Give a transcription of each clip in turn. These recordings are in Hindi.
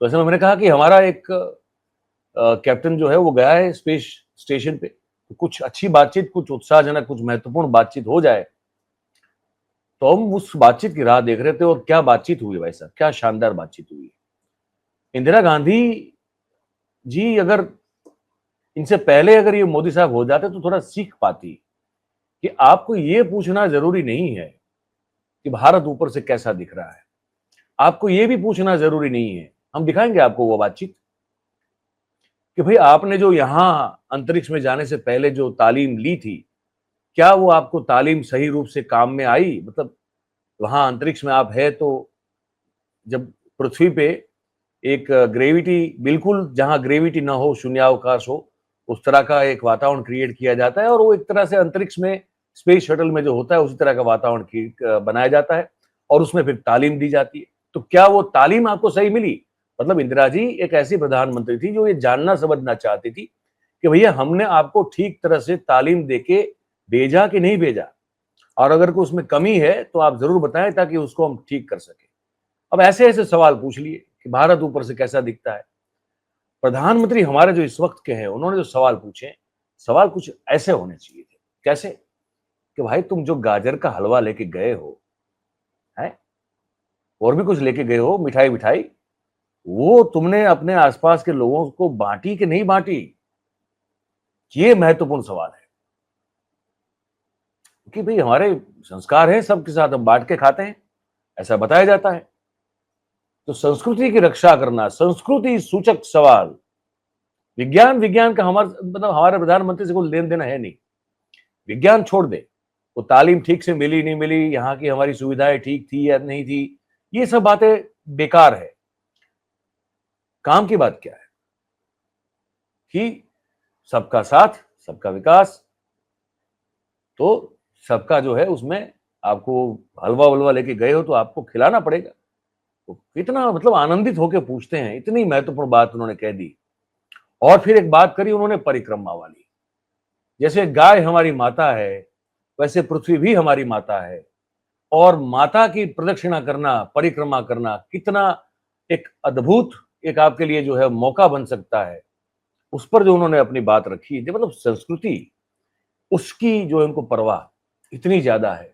तो ऐसे में मैंने कहा कि हमारा एक कैप्टन जो है वो गया है स्पेस स्टेशन पे, तो कुछ अच्छी बातचीत, कुछ उत्साहजनक, कुछ महत्वपूर्ण बातचीत हो जाए। तो हम उस बातचीत की राह देख रहे थे, और क्या बातचीत हुई भाई साहब, क्या शानदार बातचीत हुई। इंदिरा गांधी जी अगर इनसे पहले अगर ये मोदी साहब हो जाते तो थोड़ा सीख पाती कि आपको ये पूछना जरूरी नहीं है कि भारत ऊपर से कैसा दिख रहा है। आपको ये भी पूछना जरूरी नहीं है, हम दिखाएंगे आपको वो बातचीत, कि भाई आपने जो यहां अंतरिक्ष में जाने से पहले जो तालीम ली थी, क्या वो आपको तालीम सही रूप से काम में आई। मतलब वहां अंतरिक्ष में आप है तो जब पृथ्वी पे एक ग्रेविटी, बिल्कुल जहां ग्रेविटी ना हो, शून्यावकाश हो, उस तरह का एक वातावरण क्रिएट किया जाता है, और वो एक तरह से अंतरिक्ष में स्पेस शटल में जो होता है उसी तरह का वातावरण बनाया जाता है, और उसमें फिर तालीम दी जाती है। तो क्या वो तालीम आपको सही मिली। मतलब इंदिरा जी एक ऐसी प्रधानमंत्री थी जो ये जानना समझना चाहती थी कि भैया हमने आपको ठीक तरह से तालीम देके भेजा कि नहीं भेजा, और अगर कोई उसमें कमी है तो आप जरूर बताएं ताकि उसको हम ठीक कर सके। अब ऐसे ऐसे सवाल पूछ लिए कि भारत ऊपर से कैसा दिखता है। प्रधानमंत्री हमारे जो इस वक्त के हैं, उन्होंने जो सवाल पूछे, सवाल कुछ ऐसे होने चाहिए थे। कैसे कि भाई तुम जो गाजर का हलवा लेके गए हो, है, और भी कुछ लेके गए हो, मिठाई मिठाई, वो तुमने अपने आसपास के लोगों को बांटी कि नहीं बांटी। ये महत्वपूर्ण सवाल है, कि भाई हमारे संस्कार है सबके साथ हम बांट के खाते हैं, ऐसा बताया जाता है। तो संस्कृति की रक्षा करना, संस्कृति सूचक सवाल, विज्ञान विज्ञान का हमारे मतलब हमारे प्रधानमंत्री से कोई लेन देन है नहीं। विज्ञान छोड़ दे, वो तालीम ठीक से मिली नहीं मिली, यहाँ की हमारी सुविधाएं ठीक थी या नहीं थी, ये सब बातें बेकार है। काम की बात क्या है कि सबका साथ सबका विकास। तो सबका जो है उसमें आपको हलवा वलवा लेके गए हो तो आपको खिलाना पड़ेगा। तो कितना मतलब आनंदित होकर पूछते हैं, इतनी महत्वपूर्ण बात उन्होंने कह दी। और फिर एक बात करी उन्होंने परिक्रमा वाली, जैसे गाय हमारी माता है वैसे पृथ्वी भी हमारी माता है, और माता की प्रदक्षिणा करना, परिक्रमा करना कितना एक अद्भुत एक आपके लिए जो है मौका बन सकता है। उस पर जो उन्होंने अपनी बात रखी है, मतलब संस्कृति, उसकी जो है उनको परवाह इतनी ज्यादा है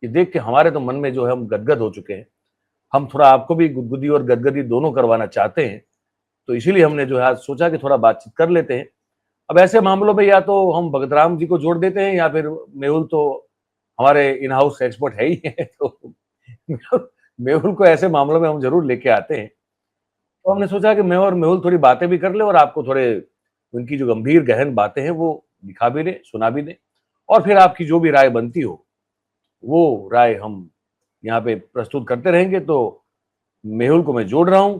कि देख के हमारे तो मन में जो है हम गदगद हो चुके हैं। हम थोड़ा आपको भी गुदगुदी और गदगदी दोनों करवाना चाहते हैं, तो इसीलिए हमने जो है आज सोचा कि थोड़ा बातचीत कर लेते हैं। अब ऐसे मामलों में या तो हम भगत राम जी को जोड़ देते हैं, या फिर मेहुल तो हमारे इन हाउस एक्सपर्ट है ही है, तो मेहुल को ऐसे मामलों में हम जरूर लेके आते हैं। तो हमने सोचा कि मैं और मेहुल थोड़ी बातें भी कर ले, और आपको थोड़े उनकी जो गंभीर गहन बातें हैं वो दिखा भी दे, सुना भी दे, और फिर आपकी जो भी राय बनती हो वो राय हम यहाँ पे प्रस्तुत करते रहेंगे। तो मेहुल को मैं जोड़ रहा हूं।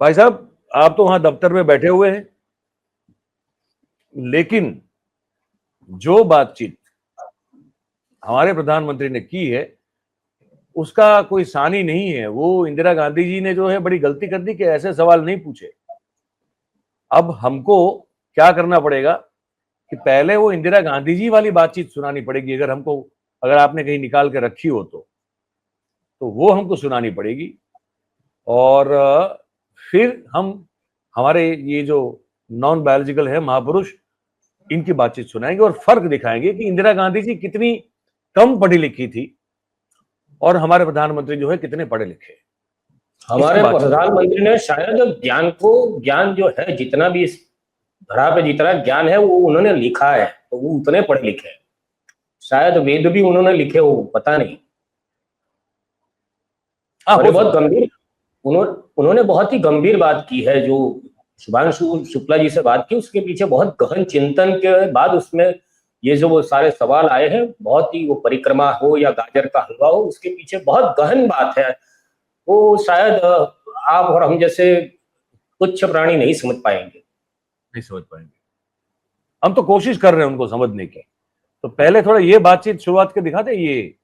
भाई साहब, आप तो वहां दफ्तर में बैठे हुए हैं, लेकिन जो बातचीत हमारे प्रधानमंत्री ने की है उसका कोई सानी नहीं है। वो इंदिरा गांधी जी ने जो है बड़ी गलती कर दी कि ऐसे सवाल नहीं पूछे। अब हमको क्या करना पड़ेगा कि पहले वो इंदिरा गांधी जी वाली बातचीत सुनानी पड़ेगी, अगर हमको, अगर आपने कहीं निकाल के रखी हो तो वो हमको सुनानी पड़ेगी। और फिर हम हमारे ये जो नॉन बायोलॉजिकल है महापुरुष, इनकी बातचीत सुनाएंगे और फर्क दिखाएंगे कि इंदिरा गांधी जी कितनी कम पढ़ी लिखी थी और हमारे प्रधानमंत्री जो है कितने पढ़े लिखे। इस पे हमारे बातचीत प्रधानमंत्री ने शायद ज्ञान जो है, जितना भी इस धरा पे जितना ज्ञान है वो उन्होंने लिखा है, तो वो उतने पढ़े लिखे हैं। शायद वेद भी उन्होंने लिखे हो, पता नहीं। और ये हो बहुत सकता है। गंभीर, उन्होंने बहुत ही गंभीर बात की है। जो शुभांशु शुक्ला जी से बात की, उसके पीछे बहुत गहन चिंतन के बाद उसमें ये जो वो सारे सवाल आए हैं, बहुत ही, वो परिक्रमा हो या गाजर का हलवा हो, उसके पीछे बहुत गहन बात है। वो शायद आप और हम जैसे तुच्छ प्राणी नहीं समझ पाएंगे। नहीं समझ पाएंगे। हम तो कोशिश कर रहे हैं उनको समझने की। तो पहले थोड़ा ये बातचीत शुरुआत के दिखाते, ये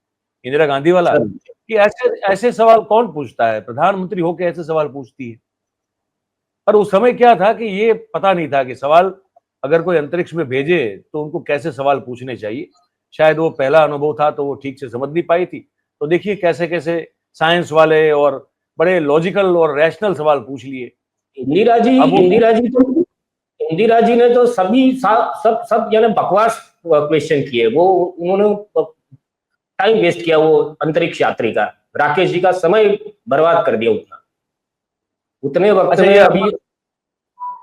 इंदिरा गांधी वाला, सर, कि ऐसे ऐसे सवाल कौन पूछता है, प्रधानमंत्री होकर ऐसे सवाल पूछती है। पर उस समय क्या था कि ये पता नहीं था कि सवाल अगर कोई अंतरिक्ष में भेजे तो उनको कैसे सवाल पूछने चाहिए। शायद वो पहला अनुभव था तो वो ठीक से समझ नहीं पाई थी। तो देखिए कैसे कैसे साइंस वाले और बड़े लॉजिकल और रैशनल सवाल पूछ लिए। इंदिरा जी ने तो सब यानी बकवास क्वेश्चन किए। वो उन्होंने टाइम वेस्ट किया, वो अंतरिक्ष यात्री का, राकेश जी का समय बर्बाद कर दिया उतने वक्त में। अभी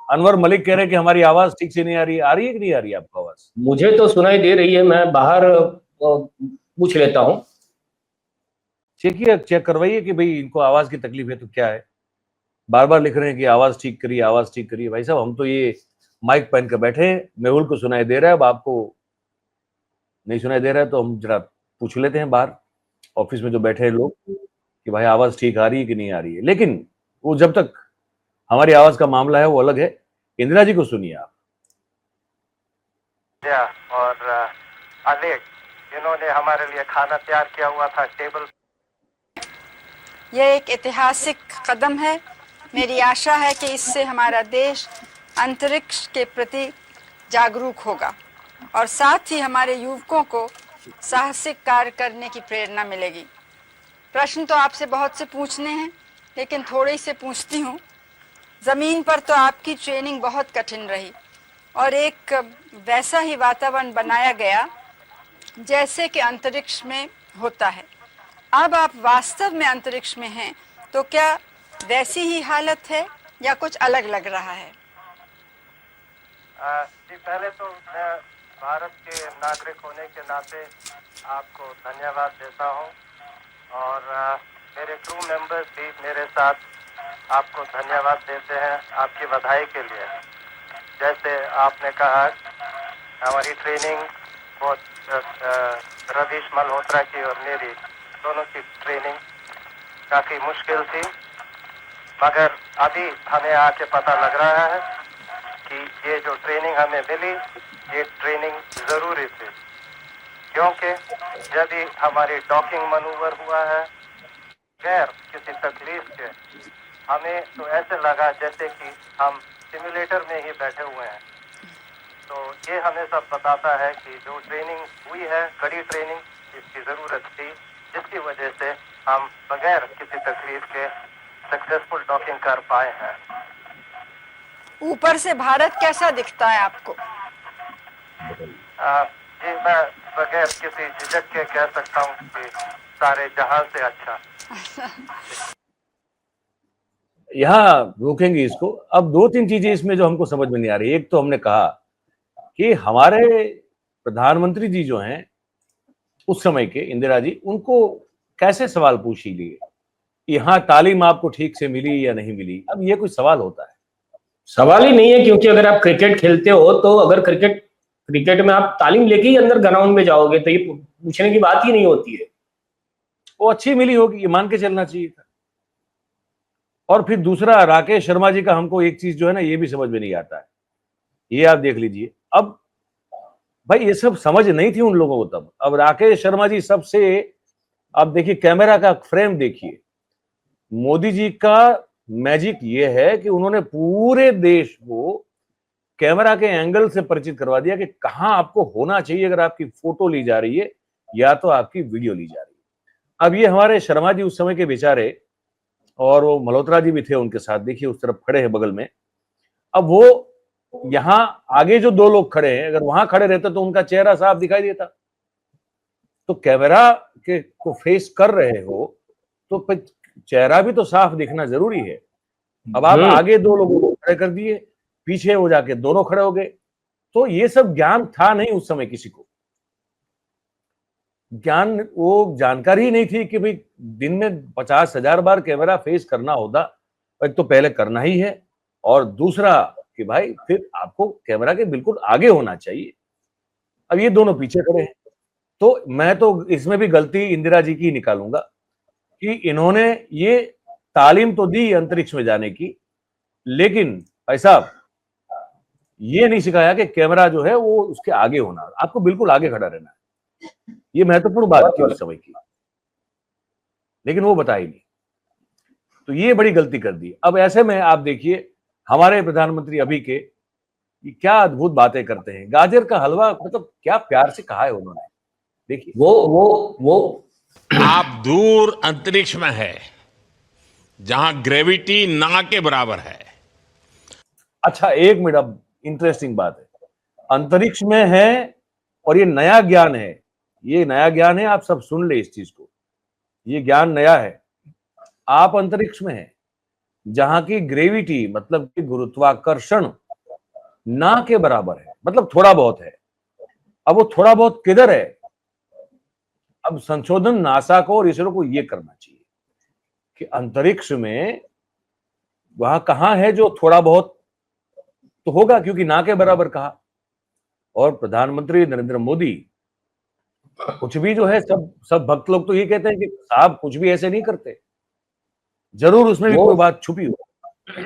अनवर मलिक कह रहे हैं कि हमारी आवाज ठीक से नहीं आ रही है। आ रही है कि नहीं आ रही है आपको आवाज? मुझे तो सुनाई दे रही है, मैं बाहर पूछ लेता हूँ। चेक करवाइए कि भाई इनको आवाज की तकलीफ है तो क्या है। बार बार लिख रहे हैं कि आवाज ठीक करिए, आवाज ठीक करिए। भाई साहब, हम तो ये माइक पहन कर बैठे हैं, मेहुल को सुनाई दे रहा है, अब आपको नहीं सुनाई दे रहा है तो हम जरा पूछ लेते हैं बाहर ऑफिस में जो बैठे हैं लोग कि भाई आवाज ठीक आ रही है कि नहीं आ रही है। लेकिन वो जब तक हमारी आवाज का मामला है वो अलग है। इंदिरा जी को सुनिए आप। और अलेक, इन्होंने हमारे लिए खाना तैयार किया हुआ था टेबल। यह एक ऐतिहासिक कदम है। मेरी आशा है कि इससे हमारा देश अंतरिक्ष के प्रति जागरूक होगा और साथ ही हमारे युवकों को साहसिक कार्य करने की प्रेरणा मिलेगी। प्रश्न तो आपसे बहुत से पूछने हैं, लेकिन थोड़े से पूछती हूँ। ज़मीन पर तो आपकी ट्रेनिंग बहुत कठिन रही और एक वैसा ही वातावरण बनाया गया जैसे कि अंतरिक्ष में होता है। अब आप वास्तव में अंतरिक्ष में हैं, तो क्या वैसी ही हालत है या कुछ अलग लग रहा है? जी, पहले तो मैं भारत के नागरिक होने के नाते आपको धन्यवाद देता हूं और मेरे क्रू मेंबर्स भी मेरे साथ आपको धन्यवाद देते हैं आपकी बधाई के लिए। जैसे आपने कहा, हमारी ट्रेनिंग बहुत रवीश मल्होत्रा की और मेरी दोनों की ट्रेनिंग काफ़ी मुश्किल थी, मगर अभी हमें आके पता लग रहा है कि ये जो ट्रेनिंग हमें मिली, ये ट्रेनिंग ज़रूरी थी, क्योंकि जब भी हमारी डॉकिंग मनूवर हुआ है गैर किसी तकलीफ के, हमें तो ऐसे लगा जैसे कि हम सिमुलेटर में ही बैठे हुए हैं। तो ये हमें सब बताता है कि जो ट्रेनिंग हुई है, कड़ी ट्रेनिंग, इसकी ज़रूरत थी, जिसकी वजह से हम बगैर किसी तकलीफ के सक्सेसफुल डॉकिंग कर पाए हैं। ऊपर से भारत कैसा दिखता है आपको? जी, मैं बगैर किसी झिझक के कह सकता हूँ कि सारे जहां से अच्छा। यहाँ रोकेंगे इसको। अब दो तीन चीजें इसमें जो हमको समझ में नहीं आ रही। एक तो हमने कहा कि हमारे प्रधानमंत्री जी जो हैं उस समय के, इंदिरा जी, उनको कैसे सवाल पूछ लिए, यहाँ तालीम आपको ठीक से मिली या नहीं मिली? अब ये कोई सवाल होता है? सवाल ही नहीं है, क्योंकि अगर आप क्रिकेट खेलते हो तो अगर क्रिकेट में आप तालीम लेके ही अंदर ग्राउंड में जाओगे तो ये पूछने की बात ही नहीं होती है। वो अच्छी मिली होगी, ये मान के चलना चाहिए था। और फिर दूसरा, राकेश शर्मा जी का हमको एक चीज जो है ना, ये भी समझ में नहीं आता है। ये आप देख लीजिए। अब भाई ये सब समझ नहीं थी उन लोगों को तब। अब राकेश शर्मा जी सबसे, आप देखिए कैमरा का फ्रेम देखिए। मोदी जी का मैजिक ये है कि उन्होंने पूरे देश को कैमरा के एंगल से परिचित करवा दिया कि कहां आपको होना चाहिए अगर आपकी फोटो ली जा रही है या तो आपकी वीडियो ली जा रही है। अब ये हमारे शर्मा जी उस समय के बेचारे, और वो मल्होत्रा जी भी थे उनके साथ, देखिए उस तरफ खड़े हैं बगल में। अब वो यहां आगे जो दो लोग खड़े हैं, अगर वहां खड़े रहते तो उनका चेहरा साफ दिखाई देता। तो कैमरा के को फेस कर रहे हो तो चेहरा भी तो साफ दिखना जरूरी है। अब आप आगे दो लोगों को खड़े कर दिए, पीछे हो जाके दोनों खड़े हो गए। तो ये सब ज्ञान था नहीं उस समय किसी को। ज्ञान, वो जानकारी ही नहीं थी कि भाई दिन में 50,000 बार कैमरा फेस करना होता। एक तो पहले करना ही है, और दूसरा कि भाई फिर आपको कैमरा के बिल्कुल आगे होना चाहिए। अब ये दोनों पीछे खड़े हैं। तो मैं तो इसमें भी गलती इंदिरा जी की निकालूंगा कि इन्होंने ये तालीम तो दी अंतरिक्ष में जाने की, लेकिन भाई साहब ये नहीं सिखाया कि कैमरा जो है वो उसके आगे होना, आपको बिल्कुल आगे खड़ा रहना है। ये महत्वपूर्ण बात थी उस समय की, लेकिन वो बताई नहीं। तो ये बड़ी गलती कर दी। अब ऐसे में आप देखिए हमारे प्रधानमंत्री अभी के क्या अद्भुत बातें करते हैं। गाजर का हलवा, मतलब क्या प्यार से कहा है उन्होंने। देखिए वो आप दूर अंतरिक्ष में है, जहां ग्रेविटी ना के बराबर है। अच्छा, एक मिनट, अब इंटरेस्टिंग बात है, अंतरिक्ष में है और ये नया ज्ञान है, ये नया ज्ञान है, आप सब सुन ले इस चीज को, ये ज्ञान नया है। आप अंतरिक्ष में हैं जहां की ग्रेविटी मतलब कि गुरुत्वाकर्षण ना के बराबर है, मतलब थोड़ा बहुत है। अब वो थोड़ा बहुत किधर है? अब संशोधन नासा को और इसरो को ये करना चाहिए कि अंतरिक्ष में वहां कहां है जो थोड़ा बहुत तो होगा, क्योंकि ना के बराबर कहा। और प्रधानमंत्री नरेंद्र मोदी कुछ भी जो है, सब भक्त लोग तो ये कहते हैं कि साहब कुछ भी ऐसे नहीं करते, जरूर उसमें भी वो कोई बात छुपी हो।